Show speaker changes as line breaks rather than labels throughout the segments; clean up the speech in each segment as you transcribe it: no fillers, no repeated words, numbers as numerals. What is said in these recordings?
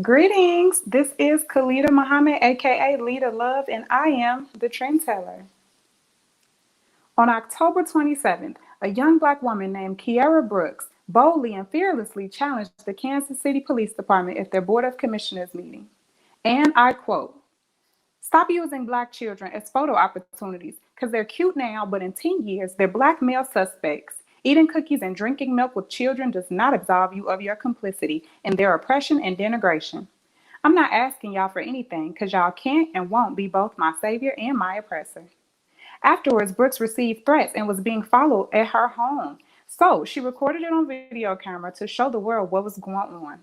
Greetings. This is Khalida Muhammad, aka Lidah Love, and I am the trend teller. On October 27th, a young black woman named Keiarah Brooks boldly and fearlessly challenged the Kansas City Police Department at their Board of Commissioners meeting. And I quote, "Stop using black children as photo opportunities because they're cute now, but in 10 years, they're black male suspects. Eating cookies and drinking milk with children does not absolve you of your complicity in their oppression and denigration. I'm not asking y'all for anything because y'all can't and won't be both my savior and my oppressor." Afterwards, Brooks received threats and was being followed at her home. So she recorded it on video camera to show the world what was going on.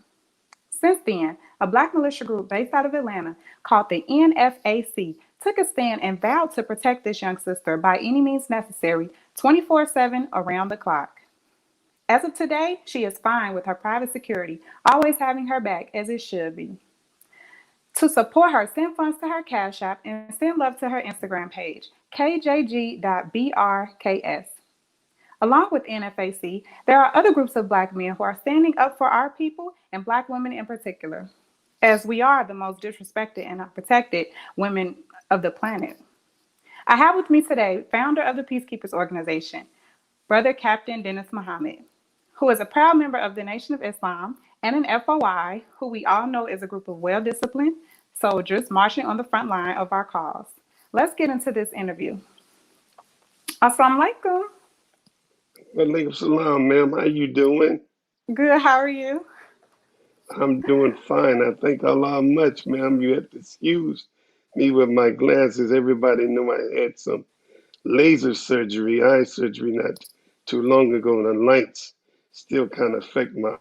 Since then, a black militia group based out of Atlanta called the NFAC took a stand and vowed to protect this young sister by any means necessary, 24/7 around the clock. As of today, she is fine with her private security, always having her back as it should be. To support her, send funds to her Cash App and send love to her Instagram page, kjg.brks. Along with NFAC, there are other groups of black men who are standing up for our people and black women in particular, as we are the most disrespected and unprotected women of the planet. I have with me today founder of the Peacekeepers Organization, Brother Captain Dennis Muhammad, who is a proud member of the Nation of Islam, and an FOI, who we all know is a group of well disciplined soldiers marching on the front line of our cause. Let's get into this interview. Assalamu alaikum.
Walaikum salam, ma'am. How you doing?
Good, how are you?
I'm doing fine. I thank Allah much, ma'am. You have to excuse me with my glasses. Everybody know I had some laser surgery, eye surgery, not too long ago. And the lights still kind of affect my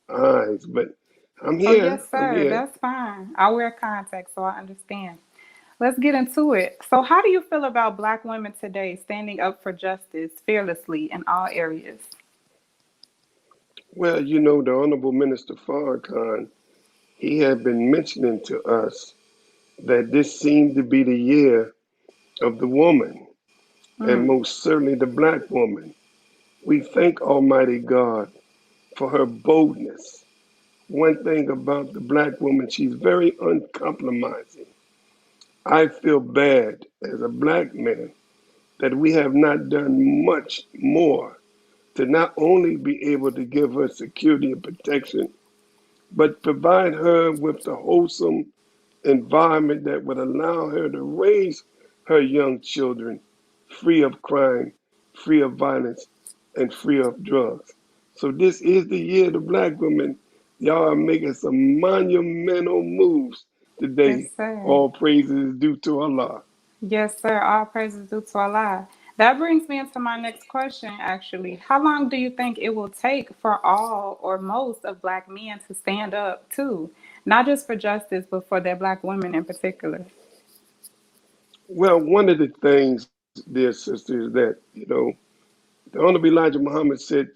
eyes, but I'm
Oh,
here. I'm
yes,
here.
sir. That's fine. I wear contacts, so I understand. Let's get into it. So, how do you feel about Black women today standing up for justice fearlessly in all areas?
Well, the Honorable Minister Farrakhan, he had been mentioning to us that this seemed to be the year of the woman, and
Mm,
most certainly the black woman. We thank Almighty God for her boldness. One thing about the black woman, she's very uncompromising. I feel bad as a black man that we have not done much more to not only be able to give her security and protection, but provide her with the wholesome environment that would allow her to raise her young children free of crime, free of violence, and free of drugs. So this is the year of the black women. Y'all are making some monumental moves
yes,
today.
sir.
All praises is due to Allah.
Yes, sir. All praises due to Allah. That brings me into my next question, actually. How long do you think it will take for all or most of Black men to stand up, too? Not just for justice, but for their Black women in particular?
Well, one of the things, dear sister, is that, the Honorable Elijah Muhammad said,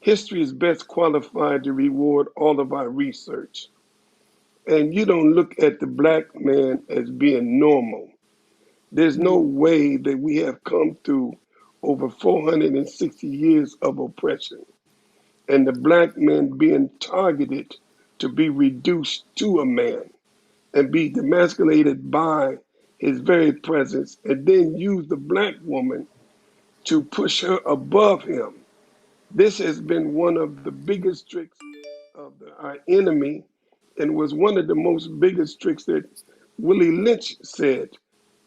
history is best qualified to reward all of our research. And you don't look at the black man as being normal. There's no
Mm,
way that we have come through over 460 years of oppression and the black man being targeted to be reduced to a man and be demasculated by his very presence and then use the black woman to push her above him. This has been one of the biggest tricks of our enemy and was one of the most biggest tricks that Willie Lynch said,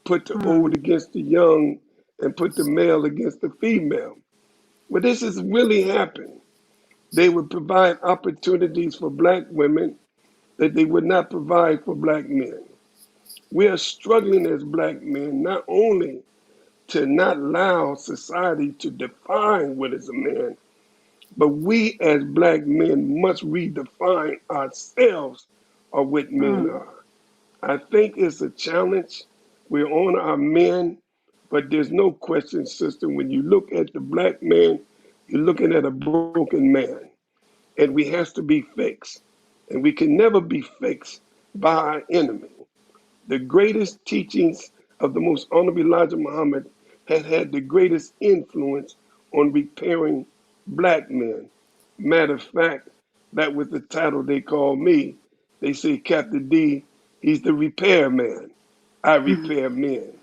put the old
mm,
against the young and put the male against the female. Well, this has really happened. They would provide opportunities for black women that they would not provide for black men. We are struggling as black men not only to not allow society to define what is a man, but we as black men must redefine ourselves or what men
mm.
are. I think it's a challenge. We're on our men, but there's no question, sister, when you look at the black man, you're looking at a broken man. And we have to be fixed. And we can never be fixed by our enemy. The greatest teachings of the most honorable Elijah Muhammad had the greatest influence on repairing black men. Matter of fact, that was the title they called me, They say Captain D, he's the repair man. I repair men.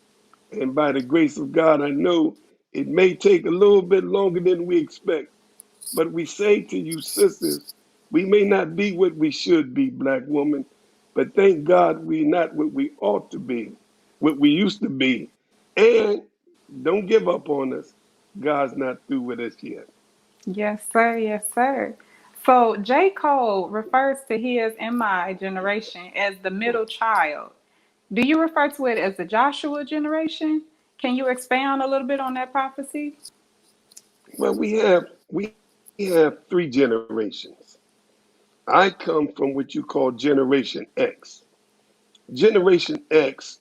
And by the grace of God, I know it may take a little bit longer than we expect. But we say to you, sisters, we may not be what we should be, black woman, but thank God we're not what we ought to be, what we used to be. And don't give up on us. God's not through with us yet.
Yes, sir. Yes, sir. So J. Cole refers to his and my generation as the middle child. Do you refer to it as the Joshua generation? Can you expound a little bit on that prophecy?
Well, we have three generations. I come from what you call Generation X. Generation X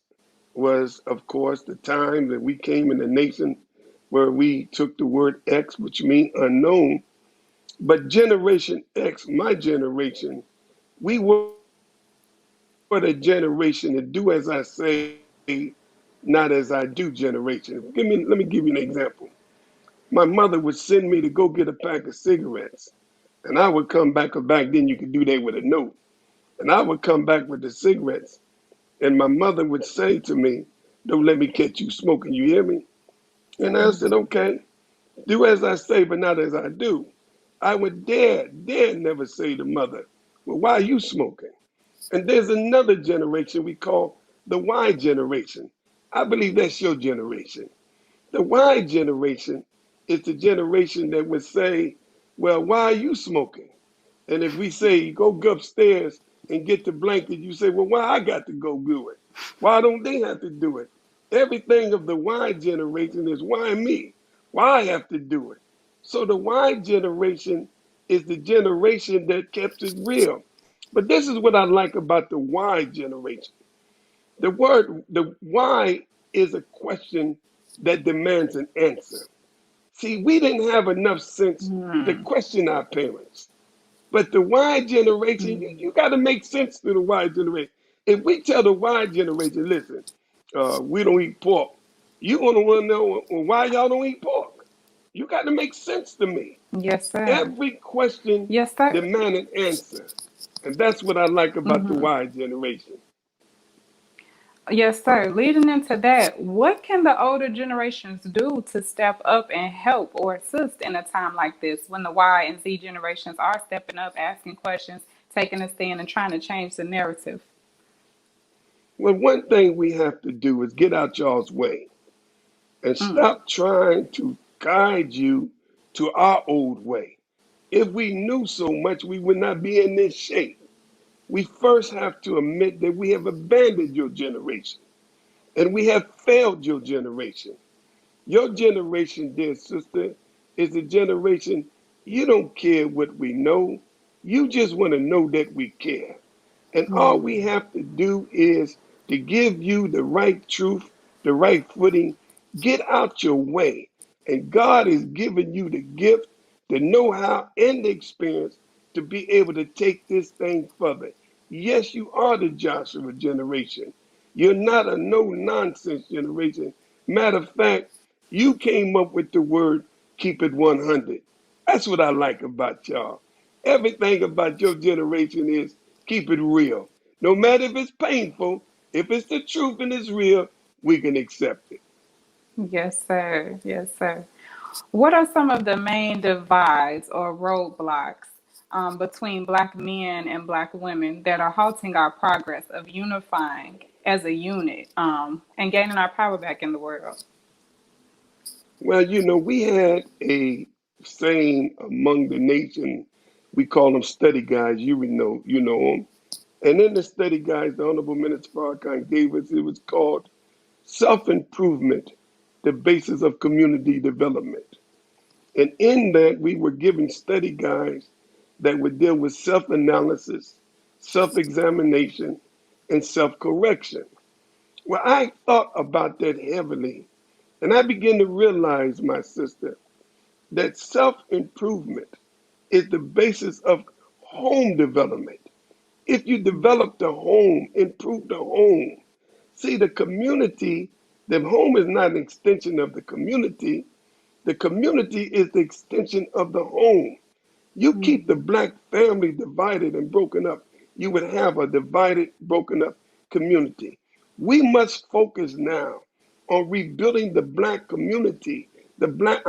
was, of course, the time that we came in a nation where we took the word X, which means unknown. But Generation X, my generation, we were the generation to do as I say, not as I do generation. Let me give you an example. My mother would send me to go get a pack of cigarettes, and I would come back, or back then you could do that with a note. And I would come back with the cigarettes, and my mother would say to me, "Don't let me catch you smoking, you hear me?" And I said, "Okay, do as I say, but not as I do." I would dare never say to mother, "Well, why are you smoking?" And there's another generation we call the Y generation. I believe that's your generation. The Y generation is the generation that would say, "Well, why are you smoking?" And if we say, "Go upstairs and get the blanket," you say, "Well, why I got to go do it? Why don't they have to do it?" Everything of the Y generation is why me? Why I have to do it? So the Y generation is the generation that kept it real. But this is what I like about the Y generation. The why is a question that demands an answer. See, we didn't have enough sense to
Hmm.
question our parents. But the Y generation, you got to make sense to the Y generation. If we tell the Y generation, listen, we don't eat pork, you're going to want to know, well, why y'all don't eat pork. You got to make sense to me.
Yes, sir.
Every question
Yes, sir.
demands an answer. And that's what I like about the
Hmm.
Y generation.
Yes, sir. Leading into that, what can the older generations do to step up and help or assist in a time like this when the Y and Z generations are stepping up, asking questions, taking a stand, and trying to change the narrative?
Well, one thing we have to do is get out y'all's way and
Mm.
stop trying to guide you to our old way. If we knew so much, we would not be in this shape. We first have to admit that we have abandoned your generation and we have failed your generation. Your generation, dear sister, is a generation you don't care what we know. You just want to know that we care. And all we have to do is to give you the right truth, the right footing, get out your way. And God is giving you the gift, the know how, and the experience to be able to take this thing further. Yes, you are the Joshua generation. You're not a no nonsense generation. Matter of fact, you came up with the word keep it 100. That's what I like about y'all. Everything about your generation is keep it real. No matter if it's painful, if it's the truth and it's real, we can accept it.
Yes, sir. Yes, sir. What are some of the main divides or roadblocks between Black men and Black women that are halting our progress of unifying as a unit and gaining our power back in the world?
Well, we had a saying among the nation. We call them study guys. You know them. And in the study guides, the Honorable Minister Farrakhan gave us, it was called Self Improvement, the Basis of Community Development. And in that, we were given study guides that would deal with self analysis, self examination, and self correction. Well, I thought about that heavily, and I began to realize, my sister, that self improvement is the basis of home development. If you develop the home, improve the home. See, the home is not an extension of the community. The community is the extension of the home. You keep the black family divided and broken up. you would have a divided, broken up community. We must focus now on rebuilding the black community, the black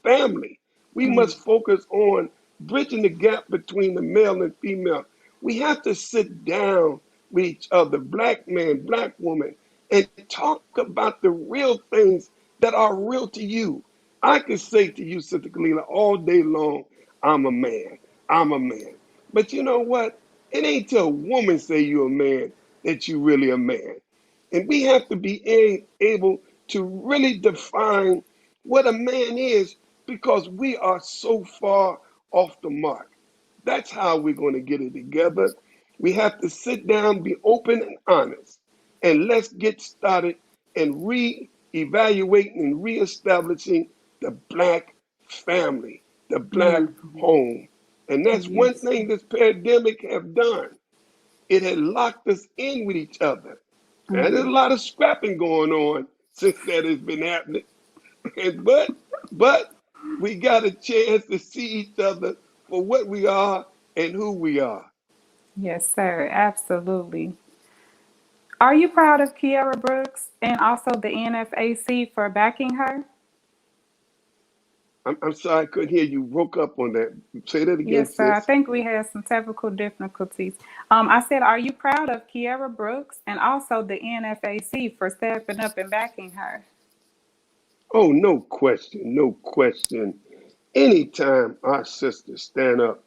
family. We
Mm,
must focus on bridging the gap between the male and female. We have to sit down with each other, black man, black woman, and talk about the real things that are real to you. I can say to you, Sister Kalila, all day long, I'm a man. I'm a man. But you know what? It ain't till a woman say you're a man that you really a man. And we have to be able to really define what a man is because we are so far off the mark. That's how we're going to get it together. We have to sit down, be open and honest, and let's get started and re-evaluating and reestablishing the black family, the black
mhm.
home. And that's one
Yes.
thing this pandemic have done. It had locked us in with each other. Now, there's a
Mm.
lot of scrapping going on since that has been happening. And but we got a chance to see each other for what we are and who we are.
Yes, sir. Absolutely. Are you proud of Keiarah Brooks and also the NFAC for backing her?
I'm sorry I couldn't hear you. Broke up on that. Say that again,
Yes, sir. I
sis.
think we had some technical difficulties. I said, are you proud of Keiarah Brooks and also the NFAC for stepping up and backing her?
Oh, no question, no question. Anytime our sisters stand up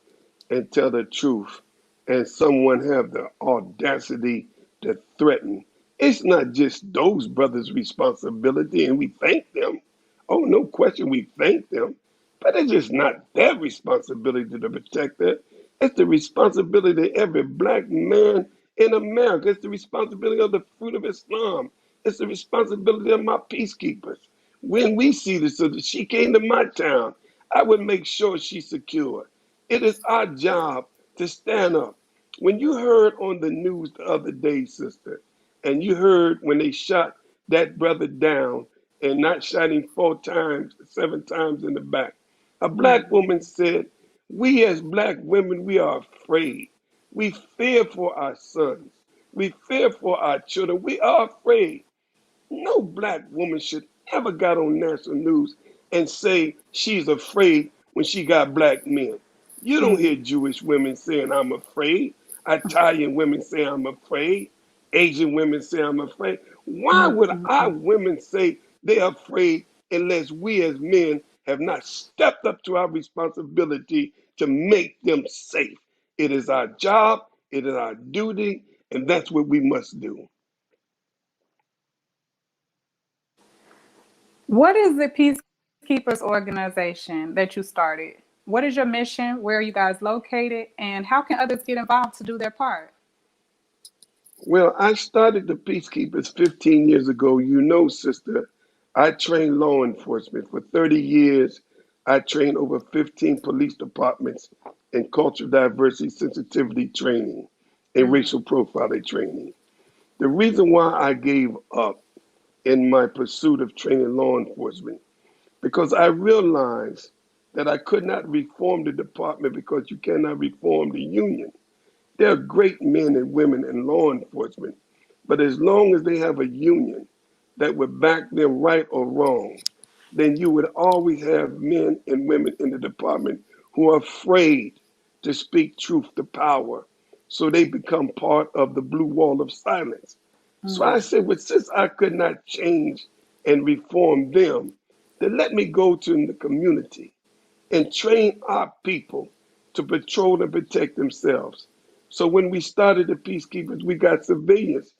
and tell the truth and someone have the audacity to threaten, it's not just those brothers' responsibility and we thank them. Oh, no question, we thank them. But it's just not their responsibility to protect it. It's the responsibility of every black man in America. It's the responsibility of the fruit of Islam. It's the responsibility of my peacekeepers. When we see this, so that she came to my town, I would make sure she's secure. It is our job to stand up. When you heard on the news the other day, sister, and you heard when they shot that brother down and not shot him 4 times, 7 times in the back, a black woman said, we as black women, we are afraid. We fear for our sons. We fear for our children. We are afraid. No black woman should ever got on national news and say she's afraid when she got black men. You don't hear Jewish women saying I'm afraid. Italian women say I'm afraid. Asian women say I'm afraid. Why would our women say they're afraid unless we as men have not stepped up to our responsibility to make them safe? It is our job, it is our duty, and that's what we must do.
What is the Peacekeepers organization that you started? What is your mission? Where are you guys located? And how can others get involved to do their part?
Well, I started the Peacekeepers 15 years ago. You know, sister, I trained law enforcement for 30 years. I trained over 15 police departments in cultural diversity sensitivity training and racial profiling training. The reason why I gave up in my pursuit of training law enforcement, because I realized that I could not reform the department because you cannot reform the union. There are great men and women in law enforcement, but as long as they have a union that would back them right or wrong, then you would always have men and women in the department who are afraid to speak truth to power. So they become part of the blue wall of silence. So I said, well, since I could not change and reform them, then let me go to the community and train our people to patrol and protect themselves. So when we started the peacekeepers, we got civilians.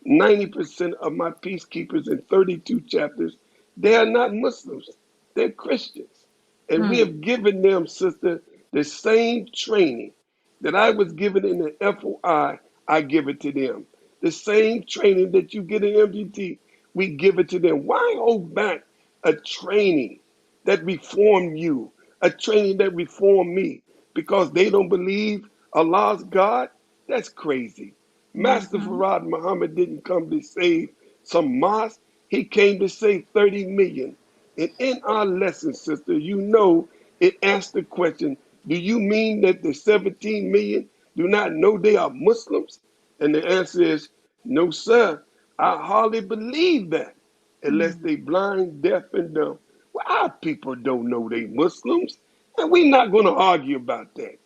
90% of my peacekeepers in 32 chapters, they are not Muslims. They're Christians. And we have given them, sister, the same training that I was given in the FOI, I give it to them. The same training that you get in MDT, we give it to them. Why hold back a training that reformed you, a training that reformed me, because they don't believe Allah's God? That's crazy. Master Farad Muhammad didn't come to save some mosque. He came to save 30 million. And in our lesson, sister, you know, it asked the question, do you mean that the 17 million do not know they are Muslims? And the answer is, no, sir. I hardly believe that unless
Mm.
they blind, deaf, and dumb. Well, our people don't know they Muslims, and we're not going to argue about that.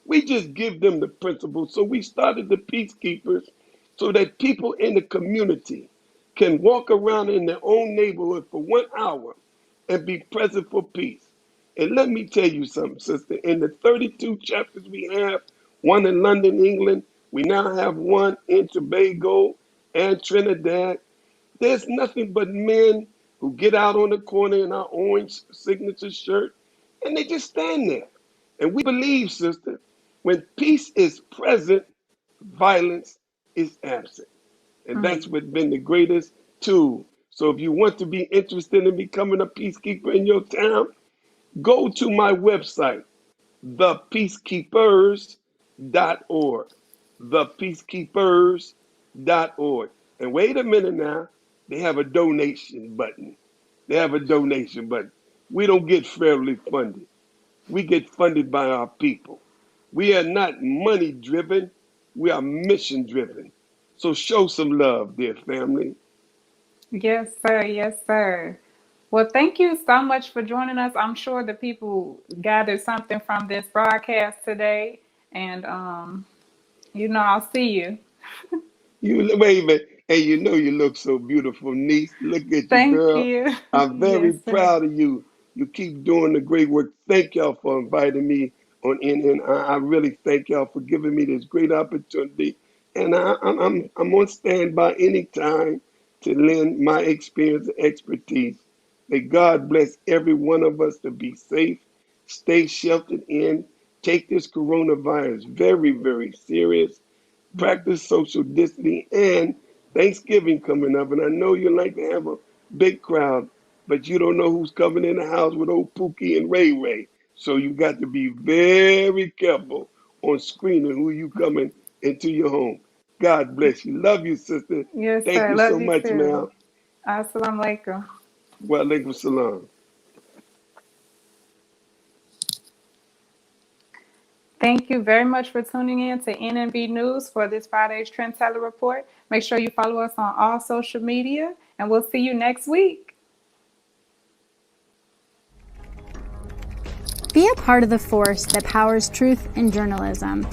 We just give them the principles. So we started the peacekeepers so that people in the community can walk around in their own neighborhood for 1 hour and be present for peace. And let me tell you something, sister. In the 32 chapters we have, one in London, England, we now have one in Tobago and Trinidad. There's nothing but men who get out on the corner in our orange signature shirt and they just stand there. And we believe, sister, when peace is present, violence is absent. And that's
Mm.
what's been the greatest tool. So if you want to be interested in becoming a peacekeeper in your town, go to my website, thepeacekeepers.org. Thepeacekeepers.org. And wait a minute now, they have a donation button. They have a donation button. We don't get federally funded. We get funded by our people. We are not money driven, we are mission driven. So show some love, dear family.
Yes, sir. Yes, sir. Well, thank you so much for joining us. I'm sure the people gathered something from this broadcast today. And, I'll see you.
You wait a minute, and you know you look so beautiful, niece. Look at you,
Thank
girl.
you.
I'm very
Yes, sir.
proud of you. You keep doing the great work. Thank y'all for inviting me on in, and I really thank y'all for giving me this great opportunity. And I'm on standby anytime to lend my experience and expertise. May God bless every one of us to be safe, stay sheltered in, take this coronavirus very, very serious, practice social distancing, and Thanksgiving coming up. And I know you like to have a big crowd, but you don't know who's coming in the house with old Pookie and Ray Ray. So you got to be very careful on screening who you coming into your home. God bless you. Love you, sister.
Yes,
Thank
sir.
you so
Love you
much,
too.
ma'am.
Assalamu alaikum.
Wa alaikum salam.
Thank you very much for tuning in to NNB News for this Friday's Trend Teller Report. Make sure you follow us on all social media, and we'll see you next week.
Be a part of the force that powers truth in journalism.